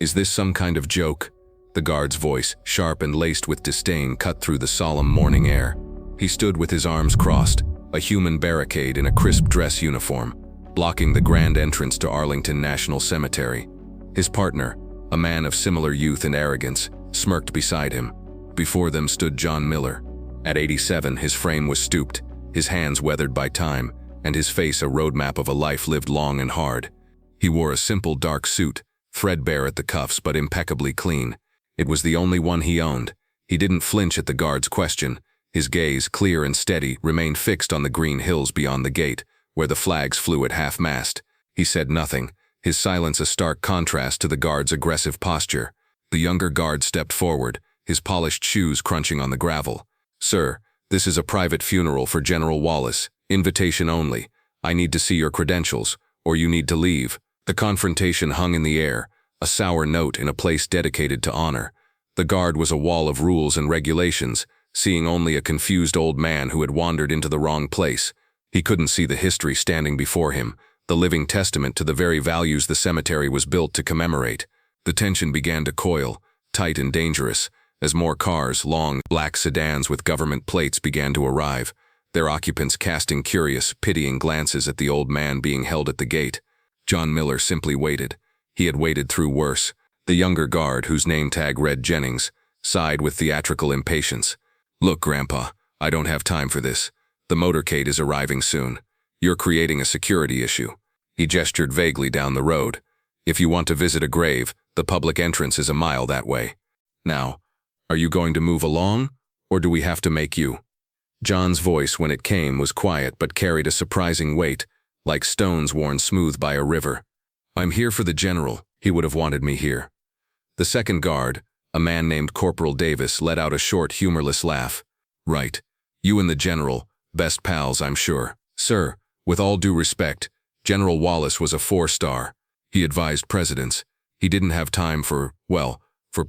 Is this some kind of joke? The guard's voice, sharp and laced with disdain, cut through the solemn morning air. He stood with his arms crossed, a human barricade in a crisp dress uniform, blocking the grand entrance to Arlington National Cemetery. His partner, a man of similar youth and arrogance, smirked beside him. Before them stood John Miller. At 87, his frame was stooped, his hands weathered by time, and his face a roadmap of a life lived long and hard. He wore a simple dark suit, threadbare at the cuffs but impeccably clean. It was the only one he owned. He didn't flinch at the guard's question. His gaze, clear and steady, remained fixed on the green hills beyond the gate, where the flags flew at half-mast. He said nothing, his silence a stark contrast to the guard's aggressive posture. The younger guard stepped forward, his polished shoes crunching on the gravel. "Sir, this is a private funeral for General Wallace. Invitation only. I need to see your credentials, or you need to leave." The confrontation hung in the air, a sour note in a place dedicated to honor. The guard was a wall of rules and regulations, seeing only a confused old man who had wandered into the wrong place. He couldn't see the history standing before him, the living testament to the very values the cemetery was built to commemorate. The tension began to coil, tight and dangerous, as more cars, long, black sedans with government plates, began to arrive, their occupants casting curious, pitying glances at the old man being held at the gate. John Miller simply waited. He had waited through worse. The younger guard, whose name tag read Jennings, sighed with theatrical impatience. "Look, Grandpa, I don't have time for this. The motorcade is arriving soon. You're creating a security issue." He gestured vaguely down the road. "If you want to visit a grave, the public entrance is a mile that way. Now, are you going to move along, or do we have to make you?" John's voice, when it came, was quiet but carried a surprising weight, like stones worn smooth by a river. "I'm here for the general. He would have wanted me here." The second guard, a man named Corporal Davis, let out a short, humorless laugh. "Right. You and the general, best pals, I'm sure." "Sir, with all due respect, General Wallace was a 4-star. He advised presidents. He didn't have time for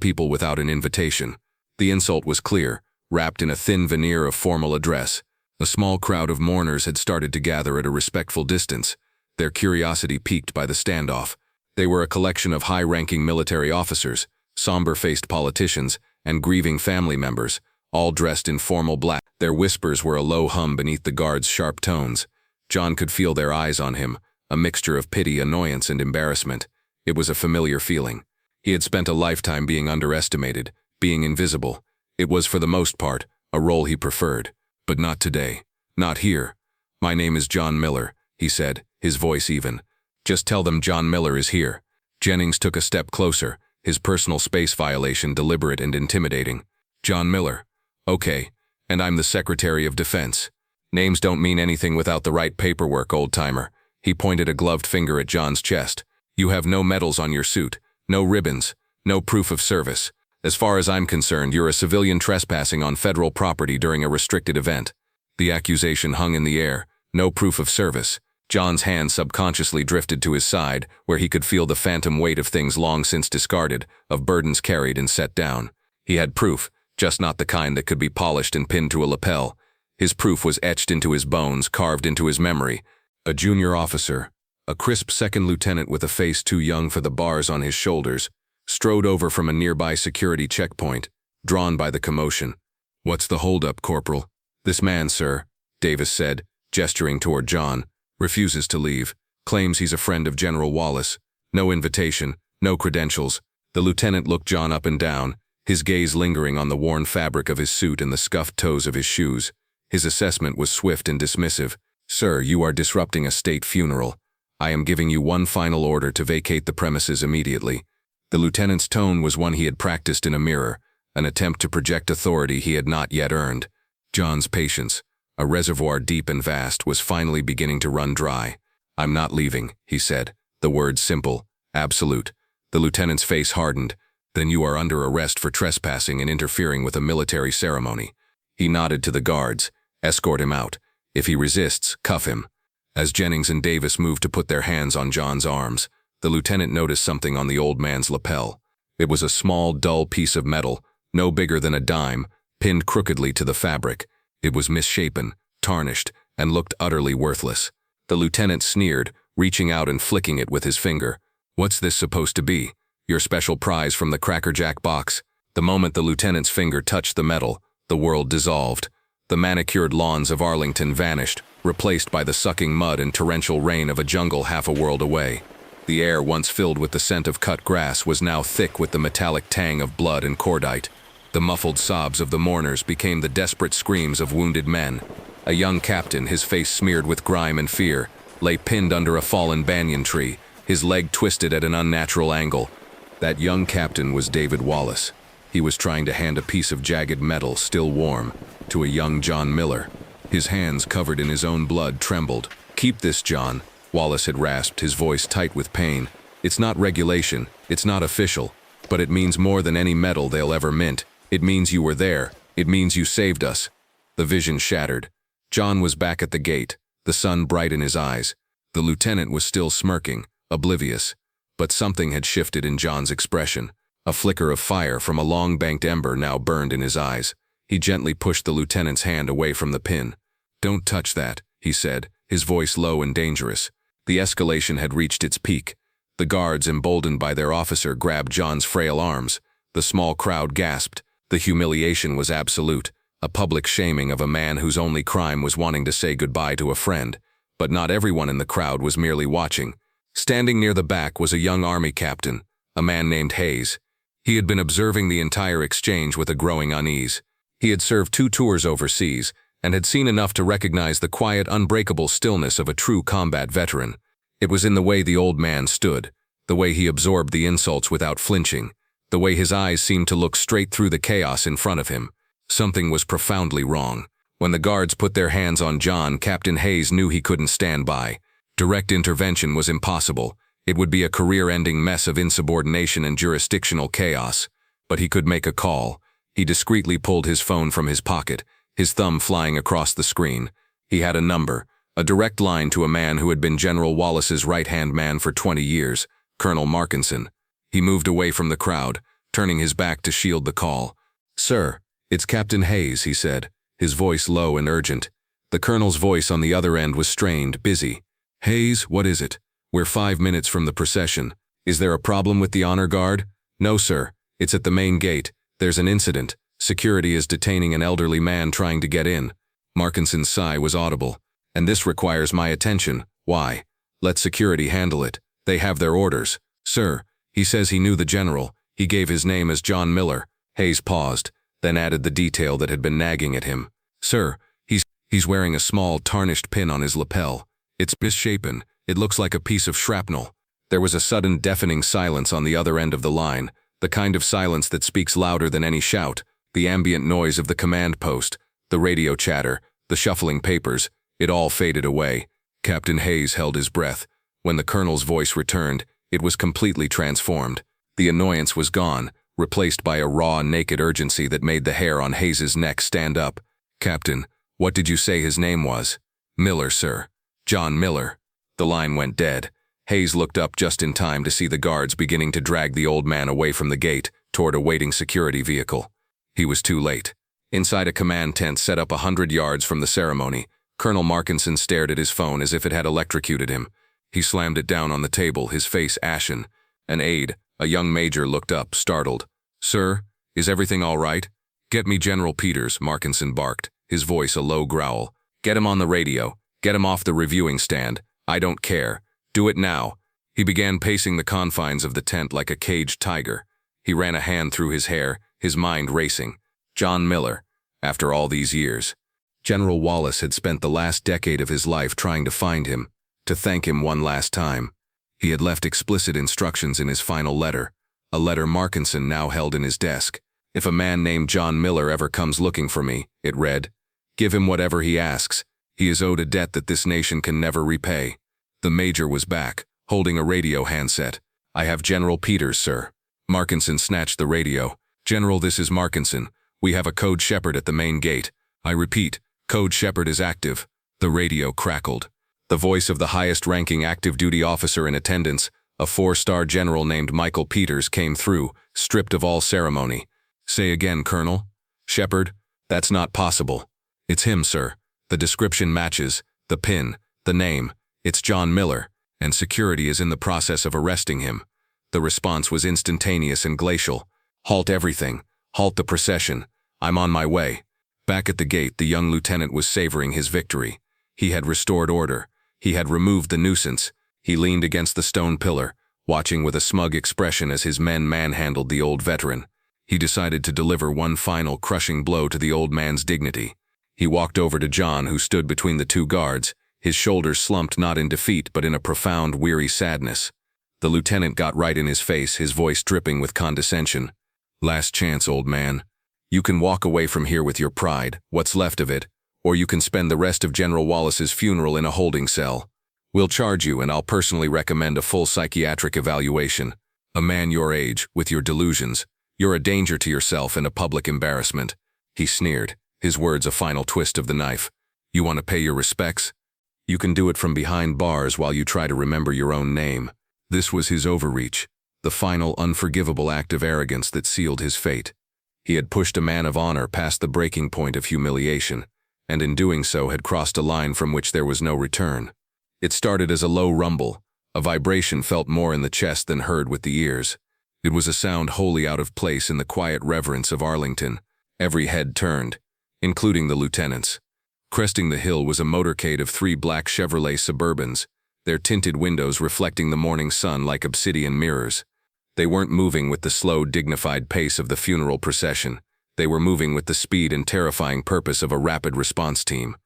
people without an invitation." The insult was clear, wrapped in a thin veneer of formal address. A small crowd of mourners had started to gather at a respectful distance, their curiosity piqued by the standoff. They were a collection of high-ranking military officers, somber-faced politicians, and grieving family members, all dressed in formal black. Their whispers were a low hum beneath the guard's sharp tones. John could feel their eyes on him, a mixture of pity, annoyance, and embarrassment. It was a familiar feeling. He had spent a lifetime being underestimated, being invisible. It was, for the most part, a role he preferred. But not today. Not here. "My name is John Miller," he said, his voice even. "Just tell them John Miller is here." Jennings took a step closer, his personal space violation deliberate and intimidating. "John Miller. Okay, and I'm the Secretary of Defense. Names don't mean anything without the right paperwork, old-timer." He pointed a gloved finger at John's chest. "You have no medals on your suit, no ribbons, no proof of service. As far as I'm concerned, you're a civilian trespassing on federal property during a restricted event." The accusation hung in the air. No proof of service. John's hand subconsciously drifted to his side, where he could feel the phantom weight of things long since discarded, of burdens carried and set down. He had proof, just not the kind that could be polished and pinned to a lapel. His proof was etched into his bones, carved into his memory. A junior officer, a crisp second lieutenant with a face too young for the bars on his shoulders, strode over from a nearby security checkpoint, drawn by the commotion. "What's the holdup, Corporal?" "This man, sir," Davis said, gesturing toward John, "refuses to leave, claims he's a friend of General Wallace. No invitation, no credentials." The lieutenant looked John up and down, his gaze lingering on the worn fabric of his suit and the scuffed toes of his shoes. His assessment was swift and dismissive. "Sir, you are disrupting a state funeral. I am giving you one final order to vacate the premises immediately." The lieutenant's tone was one he had practiced in a mirror, an attempt to project authority he had not yet earned. John's patience, a reservoir deep and vast, was finally beginning to run dry. "I'm not leaving," he said, the words simple, absolute. The lieutenant's face hardened. "Then you are under arrest for trespassing and interfering with a military ceremony." He nodded to the guards. "Escort him out. If he resists, cuff him." As Jennings and Davis moved to put their hands on John's arms, the lieutenant noticed something on the old man's lapel. It was a small, dull piece of metal, no bigger than a dime, pinned crookedly to the fabric. It was misshapen, tarnished, and looked utterly worthless. The lieutenant sneered, reaching out and flicking it with his finger. "What's this supposed to be? Your special prize from the Cracker Jack box." The moment the lieutenant's finger touched the metal, the world dissolved. The manicured lawns of Arlington vanished, replaced by the sucking mud and torrential rain of a jungle half a world away. The air, once filled with the scent of cut grass, was now thick with the metallic tang of blood and cordite. The muffled sobs of the mourners became the desperate screams of wounded men. A young captain, his face smeared with grime and fear, lay pinned under a fallen banyan tree, his leg twisted at an unnatural angle. That young captain was David Wallace. He was trying to hand a piece of jagged metal, still warm, to a young John Miller. His hands, covered in his own blood, trembled. "Keep this, John," Wallace had rasped, his voice tight with pain. "It's not regulation, it's not official, but it means more than any medal they'll ever mint. It means you were there. It means you saved us." The vision shattered. John was back at the gate, the sun bright in his eyes. The lieutenant was still smirking, oblivious. But something had shifted in John's expression. A flicker of fire from a long-banked ember now burned in his eyes. He gently pushed the lieutenant's hand away from the pin. "Don't touch that," he said, his voice low and dangerous. The escalation had reached its peak. The guards, emboldened by their officer, grabbed John's frail arms. The small crowd gasped. The humiliation was absolute, a public shaming of a man whose only crime was wanting to say goodbye to a friend. But not everyone in the crowd was merely watching. Standing near the back was a young army captain, a man named Hayes. He had been observing the entire exchange with a growing unease. He had served 2 tours overseas, and had seen enough to recognize the quiet, unbreakable stillness of a true combat veteran. It was in the way the old man stood, the way he absorbed the insults without flinching, the way his eyes seemed to look straight through the chaos in front of him. Something was profoundly wrong. When the guards put their hands on John, Captain Hayes knew he couldn't stand by. Direct intervention was impossible. It would be a career-ending mess of insubordination and jurisdictional chaos. But he could make a call. He discreetly pulled his phone from his pocket, his thumb flying across the screen. He had a number, a direct line to a man who had been General Wallace's right-hand man for 20 years, Colonel Markinson. He moved away from the crowd, turning his back to shield the call. "Sir, it's Captain Hayes," he said, his voice low and urgent. The colonel's voice on the other end was strained, busy. "Hayes, what is it? We're 5 minutes from the procession. Is there a problem with the honor guard?" "No, sir. It's at the main gate. There's an incident. Security is detaining an elderly man trying to get in." Markinson's sigh was audible. "And this requires my attention. Why?" "Let security handle it. They have their orders." "Sir, he says he knew the general. He gave his name as John Miller." Hayes paused, then added the detail that had been nagging at him. "Sir, he's wearing a small, tarnished pin on his lapel. It's misshapen. It looks like a piece of shrapnel." There was a sudden deafening silence on the other end of the line, the kind of silence that speaks louder than any shout, the ambient noise of the command post, the radio chatter, the shuffling papers. It all faded away. Captain Hayes held his breath. When the colonel's voice returned, it was completely transformed. The annoyance was gone, replaced by a raw, naked urgency that made the hair on Hayes's neck stand up. "Captain, what did you say his name was?" "Miller, sir. John Miller." The line went dead. Hayes looked up just in time to see the guards beginning to drag the old man away from the gate toward a waiting security vehicle. He was too late. Inside a command tent set up 100 yards from the ceremony, Colonel Markinson stared at his phone as if it had electrocuted him. He slammed it down on the table, his face ashen. An aide, a young major, looked up, startled. "Sir, is everything all right?" "Get me General Peters," Markinson barked, his voice a low growl. "Get him on the radio. Get him off the reviewing stand. I don't care. Do it now." He began pacing the confines of the tent like a caged tiger. He ran a hand through his hair, his mind racing. John Miller, after all these years. General Wallace had spent the last decade of his life trying to find him, to thank him one last time. He had left explicit instructions in his final letter, a letter Markinson now held in his desk. "If a man named John Miller ever comes looking for me," it read, "give him whatever he asks. He is owed a debt that this nation can never repay." The major was back, holding a radio handset. "I have General Peters, sir." Markinson snatched the radio. "General, this is Markinson. We have a code Shepherd at the main gate. I repeat, code Shepherd is active." The radio crackled. The voice of the highest-ranking active duty officer in attendance, a 4-star general named Michael Peters, came through, stripped of all ceremony. "Say again, Colonel." "Shepherd? That's not possible." "It's him, sir. The description matches, the pin, the name. It's John Miller, and security is in the process of arresting him." The response was instantaneous and glacial. "Halt everything. Halt the procession. I'm on my way." Back at the gate, the young lieutenant was savoring his victory. He had restored order. He had removed the nuisance. He leaned against the stone pillar, watching with a smug expression as his men manhandled the old veteran. He decided to deliver one final crushing blow to the old man's dignity. He walked over to John, who stood between the two guards, his shoulders slumped not in defeat but in a profound, weary sadness. The lieutenant got right in his face, his voice dripping with condescension. "Last chance, old man. You can walk away from here with your pride, what's left of it, or you can spend the rest of General Wallace's funeral in a holding cell. We'll charge you, and I'll personally recommend a full psychiatric evaluation. A man your age, with your delusions, you're a danger to yourself and a public embarrassment." He sneered, his words a final twist of the knife. "You want to pay your respects? You can do it from behind bars while you try to remember your own name." This was his overreach, the final unforgivable act of arrogance that sealed his fate. He had pushed a man of honor past the breaking point of humiliation, and in doing so had crossed a line from which there was no return. It started as a low rumble, a vibration felt more in the chest than heard with the ears. It was a sound wholly out of place in the quiet reverence of Arlington. Every head turned, including the lieutenant's. Cresting the hill was a motorcade of 3 black Chevrolet Suburbans, their tinted windows reflecting the morning sun like obsidian mirrors. They weren't moving with the slow, dignified pace of the funeral procession. They were moving with the speed and terrifying purpose of a rapid response team.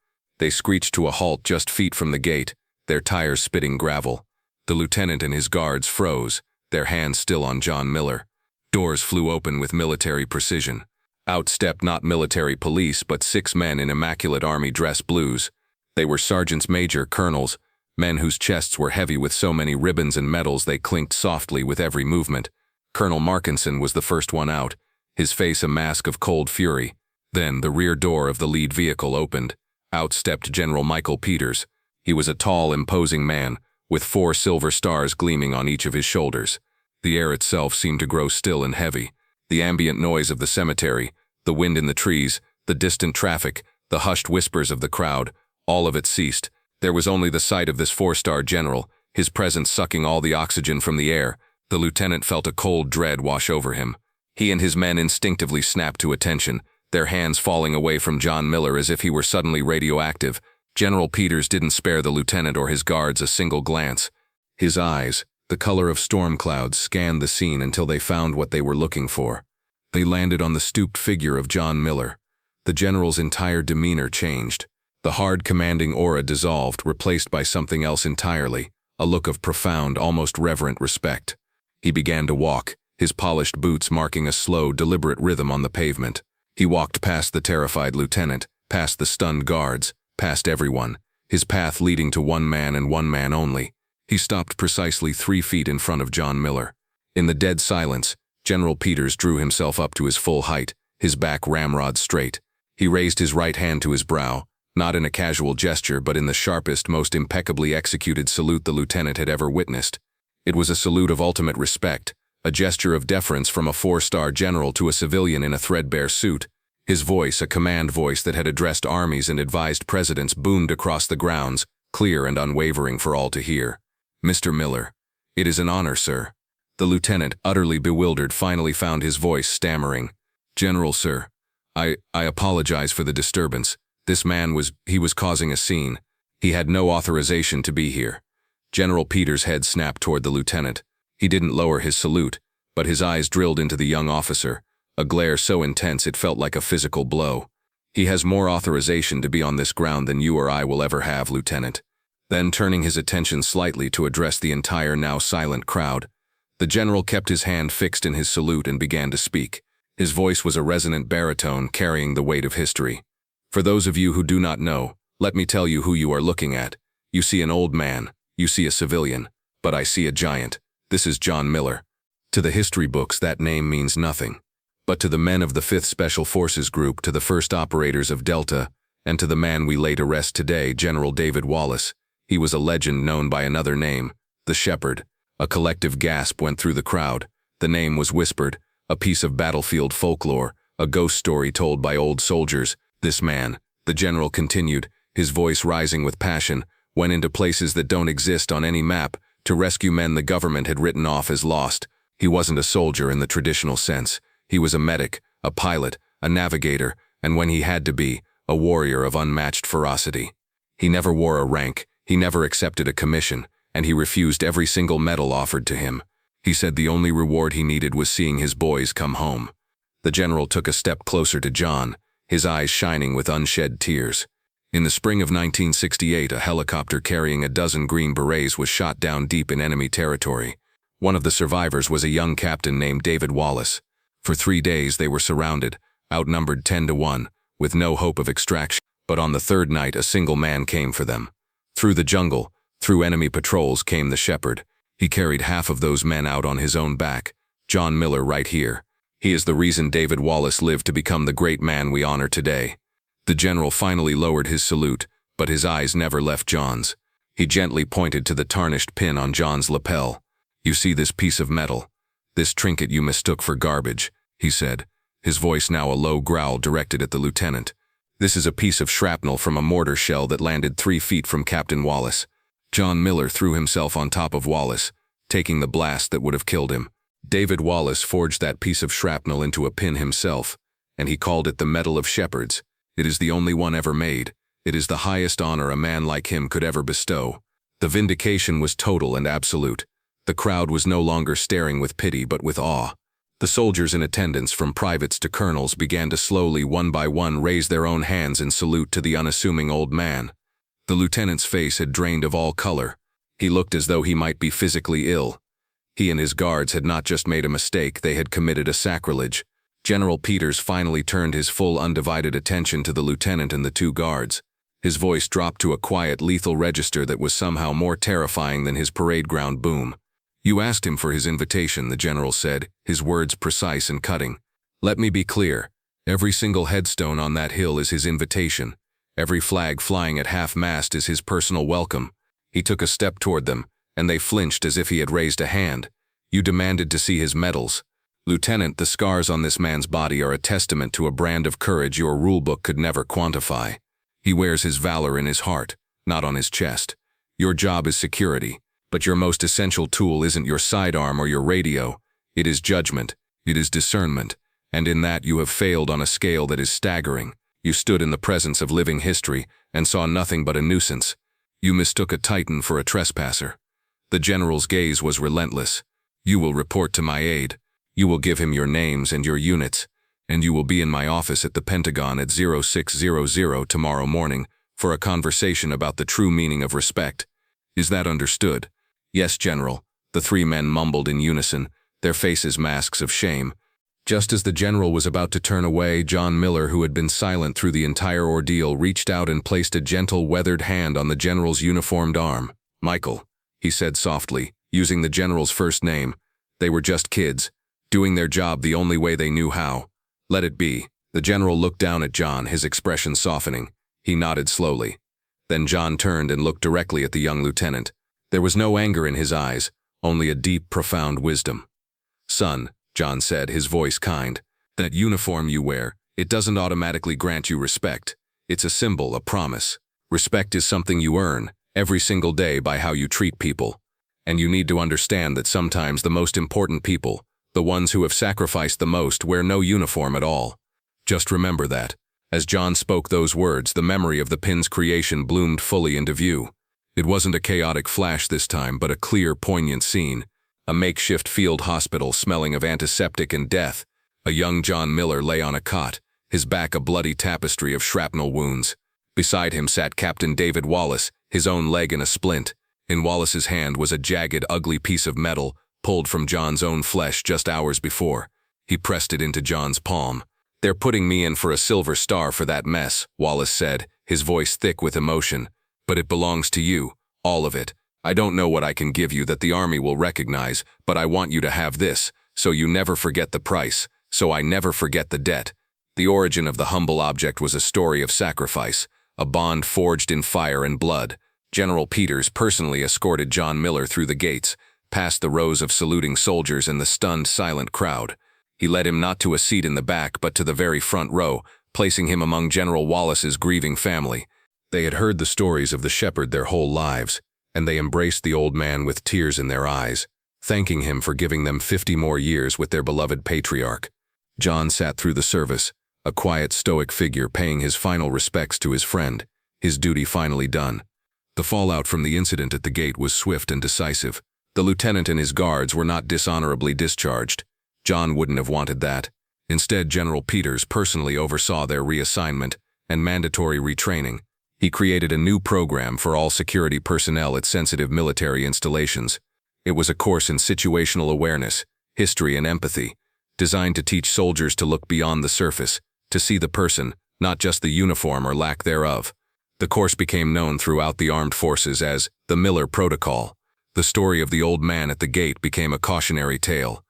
They screeched to a halt just feet from the gate, their tires spitting gravel. The lieutenant and his guards froze, their hands still on John Miller. Doors flew open with military precision. Out stepped not military police, but 6 men in immaculate army dress blues. They were sergeants major, colonels, men whose chests were heavy with so many ribbons and medals they clinked softly with every movement. Colonel Markinson was the first one out, his face a mask of cold fury. Then the rear door of the lead vehicle opened. Out stepped General Michael Peters. He was a tall, imposing man, with 4 silver stars gleaming on each of his shoulders. The air itself seemed to grow still and heavy. The ambient noise of the cemetery, the wind in the trees, the distant traffic, the hushed whispers of the crowd, all of it ceased. There was only the sight of this 4-star general, his presence sucking all the oxygen from the air. The lieutenant felt a cold dread wash over him. He and his men instinctively snapped to attention, their hands falling away from John Miller as if he were suddenly radioactive. General Peters didn't spare the lieutenant or his guards a single glance. His eyes, the color of storm clouds, scanned the scene until they found what they were looking for. They landed on the stooped figure of John Miller. The general's entire demeanor changed. The hard, commanding aura dissolved, replaced by something else entirely, a look of profound, almost reverent respect. He began to walk, his polished boots marking a slow, deliberate rhythm on the pavement. He walked past the terrified lieutenant, past the stunned guards, past everyone, his path leading to one man and one man only. He stopped precisely 3 feet in front of John Miller. In the dead silence, General Peters drew himself up to his full height, his back ramrod straight. He raised his right hand to his brow, not in a casual gesture but in the sharpest, most impeccably executed salute the lieutenant had ever witnessed. It was a salute of ultimate respect, a gesture of deference from a 4-star general to a civilian in a threadbare suit. His voice, a command voice that had addressed armies and advised presidents, boomed across the grounds, clear and unwavering for all to hear. "Mr. Miller, it is an honor, sir." The lieutenant, utterly bewildered, finally found his voice, stammering. "General, sir, I apologize for the disturbance. This man was causing a scene. He had no authorization to be here." General Peters' head snapped toward the lieutenant. He didn't lower his salute, but his eyes drilled into the young officer, a glare so intense it felt like a physical blow. "He has more authorization to be on this ground than you or I will ever have, Lieutenant." Then, turning his attention slightly to address the entire now silent crowd, the general kept his hand fixed in his salute and began to speak. His voice was a resonant baritone carrying the weight of history. "For those of you who do not know, let me tell you who you are looking at. You see an old man, you see a civilian, but I see a giant. This is John Miller. To the history books that name means nothing. But to the men of the 5th Special Forces Group, to the first operators of Delta, and to the man we lay to rest today, General David Wallace, he was a legend known by another name, the Shepherd." A collective gasp went through the crowd. The name was whispered, a piece of battlefield folklore, a ghost story told by old soldiers. "This man," the general continued, his voice rising with passion, "went into places that don't exist on any map, to rescue men the government had written off as lost. He wasn't a soldier in the traditional sense. He was a medic, a pilot, a navigator, and when he had to be, a warrior of unmatched ferocity. He never wore a rank, he never accepted a commission, and he refused every single medal offered to him. He said the only reward he needed was seeing his boys come home. The general took a step closer to John, his eyes shining with unshed tears. In the spring of 1968, a helicopter carrying a dozen Green Berets was shot down deep in enemy territory. One of the survivors was a young captain named David Wallace. For 3 days they were surrounded, outnumbered 10 to 1, with no hope of extraction. But on the third night, a single man came for them. Through the jungle, through enemy patrols came the shepherd. He carried half of those men out on his own back. John Miller right here. He is the reason David Wallace lived to become the great man we honor today. The general finally lowered his salute, but his eyes never left John's. He gently pointed to the tarnished pin on John's lapel. "You see this piece of metal? This trinket you mistook for garbage," he said, his voice now a low growl directed at the lieutenant. "This is a piece of shrapnel from a mortar shell that landed 3 feet from Captain Wallace." John Miller threw himself on top of Wallace, taking the blast that would have killed him. David Wallace forged that piece of shrapnel into a pin himself, and he called it the Medal of Shepherds. It is the only one ever made. It is the highest honor a man like him could ever bestow. The vindication was total and absolute. The crowd was no longer staring with pity but with awe. The soldiers in attendance, from privates to colonels, began to slowly, one by one, raise their own hands in salute to the unassuming old man. The lieutenant's face had drained of all color. He looked as though he might be physically ill. He and his guards had not just made a mistake, they had committed a sacrilege. General Peters finally turned his full undivided attention to the lieutenant and the 2 guards. His voice dropped to a quiet, lethal register that was somehow more terrifying than his parade ground boom. "You asked him for his invitation," the general said, his words precise and cutting. "Let me be clear. Every single headstone on that hill is his invitation. Every flag flying at half-mast is his personal welcome." He took a step toward them, and they flinched as if he had raised a hand. "You demanded to see his medals. Lieutenant, the scars on this man's body are a testament to a brand of courage your rulebook could never quantify. He wears his valor in his heart, not on his chest. Your job is security, but your most essential tool isn't your sidearm or your radio. It is judgment, it is discernment, and in that you have failed on a scale that is staggering. You stood in the presence of living history and saw nothing but a nuisance. You mistook a titan for a trespasser." The general's gaze was relentless. "You will report to my aide. You will give him your names and your units, and you will be in my office at the Pentagon at 0600 tomorrow morning for a conversation about the true meaning of respect. Is that understood?" "Yes, General," the 3 men mumbled in unison, their faces masks of shame. Just as the general was about to turn away, John Miller, who had been silent through the entire ordeal, reached out and placed a gentle, weathered hand on the general's uniformed arm. "Michael," he said softly, using the general's first name. "They were just kids, doing their job the only way they knew how. Let it be." The general looked down at John, his expression softening. He nodded slowly. Then John turned and looked directly at the young lieutenant. There was no anger in his eyes, only a deep, profound wisdom. "Son," John said, his voice kind, "that uniform you wear, it doesn't automatically grant you respect. It's a symbol, a promise. Respect is something you earn, every single day, by how you treat people. And you need to understand that sometimes the most important people, the ones who have sacrificed the most, wear no uniform at all. Just remember that." As John spoke those words, the memory of the pin's creation bloomed fully into view. It wasn't a chaotic flash this time, but a clear, poignant scene. A makeshift field hospital smelling of antiseptic and death. A young John Miller lay on a cot, his back a bloody tapestry of shrapnel wounds. Beside him sat Captain David Wallace, his own leg in a splint. In Wallace's hand was a jagged, ugly piece of metal, pulled from John's own flesh just hours before. He pressed it into John's palm. "They're putting me in for a silver star for that mess," Wallace said, his voice thick with emotion. "But it belongs to you, all of it. I don't know what I can give you that the Army will recognize, but I want you to have this, so you never forget the price, so I never forget the debt." The origin of the humble object was a story of sacrifice, a bond forged in fire and blood. General Peters personally escorted John Miller through the gates, past the rows of saluting soldiers and the stunned, silent crowd. He led him not to a seat in the back, but to the very front row, placing him among General Wallace's grieving family. They had heard the stories of the shepherd their whole lives. and they embraced the old man with tears in their eyes, thanking him for giving them 50 more years with their beloved patriarch. John sat through the service, a quiet, stoic figure paying his final respects to his friend, his duty finally done. The fallout from the incident at the gate was swift and decisive. The lieutenant and his guards were not dishonorably discharged. John wouldn't have wanted that. Instead, General Peters personally oversaw their reassignment and mandatory retraining. He created a new program for all security personnel at sensitive military installations. It was a course in situational awareness, history, and empathy, designed to teach soldiers to look beyond the surface, to see the person, not just the uniform or lack thereof. The course became known throughout the armed forces as the Miller Protocol. The story of the old man at the gate became a cautionary tale,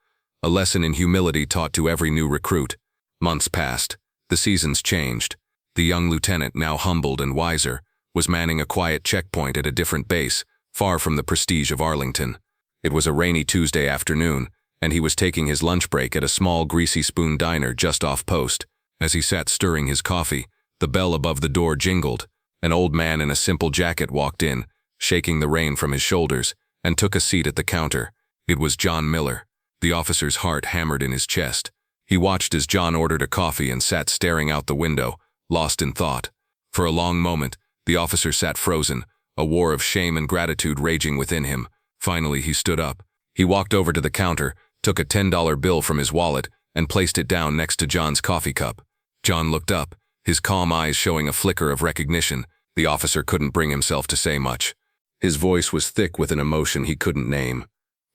a lesson in humility taught to every new recruit. Months passed. The seasons changed. The young lieutenant, now humbled and wiser, was manning a quiet checkpoint at a different base, far from the prestige of Arlington. It was a rainy Tuesday afternoon, and he was taking his lunch break at a small greasy spoon diner just off post. As he sat stirring his coffee, the bell above the door jingled. An old man in a simple jacket walked in, shaking the rain from his shoulders, and took a seat at the counter. It was John Miller. The officer's heart hammered in his chest. He watched as John ordered a coffee and sat staring out the window, lost in thought. For a long moment, the officer sat frozen, a war of shame and gratitude raging within him. Finally, he stood up. He walked over to the counter, took a $10 bill from his wallet, and placed it down next to John's coffee cup. John looked up, his calm eyes showing a flicker of recognition. The officer couldn't bring himself to say much. His voice was thick with an emotion he couldn't name.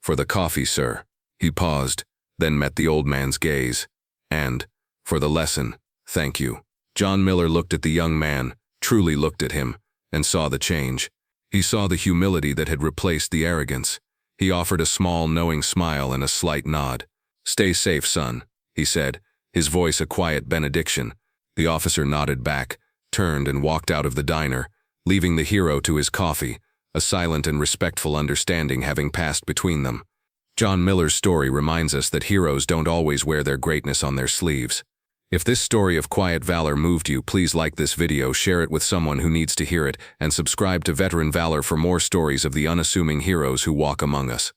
"For the coffee, sir." He paused, then met the old man's gaze. "And, for the lesson, thank you." John Miller looked at the young man, truly looked at him, and saw the change. He saw the humility that had replaced the arrogance. He offered a small, knowing smile and a slight nod. "Stay safe, son," he said, his voice a quiet benediction. The officer nodded back, turned and walked out of the diner, leaving the hero to his coffee, a silent and respectful understanding having passed between them. John Miller's story reminds us that heroes don't always wear their greatness on their sleeves. If this story of quiet valor moved you, please like this video, share it with someone who needs to hear it, and subscribe to Veteran Valor for more stories of the unassuming heroes who walk among us.